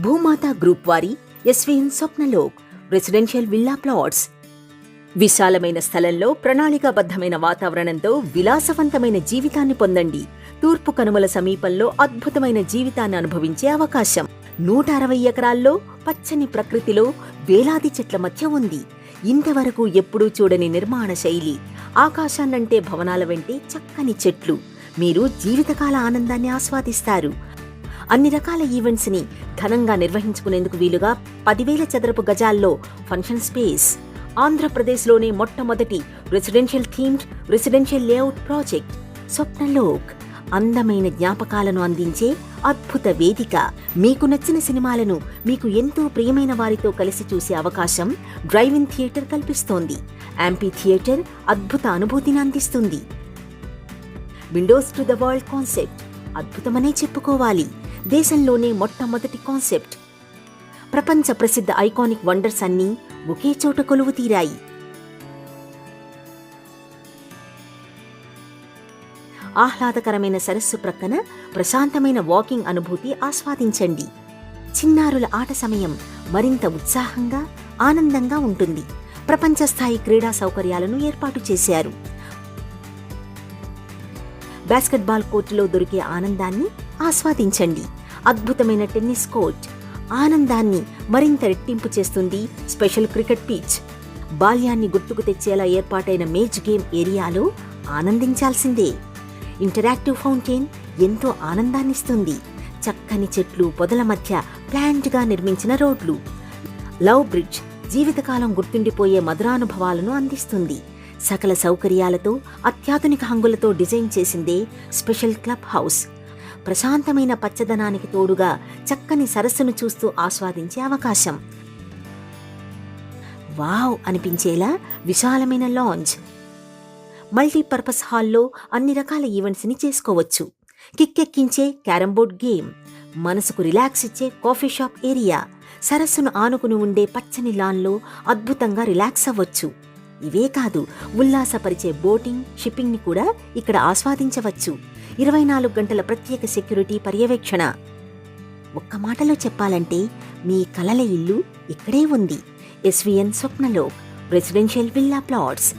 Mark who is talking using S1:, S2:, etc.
S1: భూమాత గ్రూప్ వారి SVN Swapnalok residential villa plots. విశాలమైన స్థలంలో ప్రణాళికాబద్ధమైన వాతావరణంతో విలాసవంతమైన జీవితాన్ని పొందండి. తూర్పు కనుమల సమీపంలో అద్భుతమైన జీవితాన్ని అనుభవించే అవకాశం. 160 ఎకరాల్లో పచ్చని ప్రకృతిలో వేలాది చెట్ల మధ్య ఉంది. ఇంతవరకు ఎప్పుడూ చూడని నిర్మాణ శైలి. ఆకాశాన్నంటే భవనాల వెంటే చక్కని చెట్లు. మీరు జీవితకాల ఆనందాన్ని ఆస్వాదిస్తారు. అన్ని రకాల ఈవెంట్స్ ని ఘనంగా నిర్వహించుకునేందుకు వీలుగా 10,000 చదరపు గజాల్లో ఫంక్షన్ స్పేస్. ఆంధ్రప్రదేశ్లోనే మొట్టమొదటి రెసిడెన్షియల్ లేఅవుట్ ప్రాజెక్ట్ స్వప్నలోక్. అందమైన జ్ఞాపకాలను అందించే అద్భుత వేదిక. మీకు నచ్చిన సినిమాలను మీకు ఎంతో ప్రియమైన వారితో కలిసి చూసే అవకాశం డ్రైవ్-ఇన్ థియేటర్ కల్పిస్తోంది. యాంపీ థియేటర్ అద్భుత అనుభూతిని అందిస్తుంది. Windows to the world concept అద్భుతమనే చెప్పుకోవాలి. దేశంలోనే మొట్టమొదటి కాన్సెప్ట్. ప్రపంచ ప్రసిద్ధ ఐకానిక్ వండర్స్ అన్నీ ఒకే చోట కొలువు తీరాయి. ఆహ్లాదకరమైన సరస్సు ప్రక్కన ప్రశాంతమైన వాకింగ్ అనుభూతి ఆస్వాదించండి. చిన్నారుల ఆట సమయం మరింత ఉత్సాహంగా, ఆనందంగా ఉంటుంది. ప్రపంచ స్థాయి క్రీడా సౌకర్యాలను ఏర్పాటు చేశారు. బాస్కెట్బాల్ కోర్టులో దొరికే ఆనందాన్ని ఆస్వాదించండి. అద్భుతమైన టెన్నిస్ కోర్ట్ ఆనందాన్ని మరింత రెట్టింపు చేస్తుంది. Special cricket pitch. బాల్యాన్ని గుర్తుకు తెచ్చేలా ఏర్పాటైన మేజ్ గేమ్ ఏరియాలో ఆనందించాల్సిందే. ఇంటరాక్టివ్ ఫౌంటైన్ ఎంతో ఆనందాన్నిస్తుంది. చక్కని చెట్లు, పొదల మధ్య ప్లాంట్గా నిర్మించిన రోడ్లు. లవ్ బ్రిడ్జ్ జీవితకాలం గుర్తుండిపోయే మధురానుభవాలను అందిస్తుంది. సకల సౌకర్యాలతో అత్యాధునిక హంగులతో డిజైన్ చేసిందే స్పెషల్ క్లబ్ హౌస్. ప్రశాంతమైన పచ్చదనానికి తోడుగా చక్కని సరస్సును చూస్తూ ఆస్వాదించే అవకాశం. వావ్ అనిపించేలా విశాలమైన లాంజ్. మల్టీపర్పస్ హాల్లో అన్ని రకాల ఈవెంట్స్ ని చేసుకోవచ్చు. కిక్కెక్కించే క్యారంబోర్డ్ గేమ్, మనసుకు రిలాక్స్ ఇచ్చే కాఫీ షాప్ ఏరియా, సరస్సును ఆనుకుని ఉండే పచ్చని లాన్లో అద్భుతంగా రిలాక్స్ అవ్వచ్చు. ఇవే కాదు, ఉల్లాసపరిచే బోటింగ్, షిప్పింగ్ ని కూడా ఇక్కడ ఆస్వాదించవచ్చు. 24 గంటల ప్రత్యేక సెక్యూరిటీ పర్యవేక్షణ. ఒక్క మాటలో చెప్పాలంటే మీ కలల ఇల్లు ఇక్కడే ఉంది. SVN Swapnalok residential villa plots.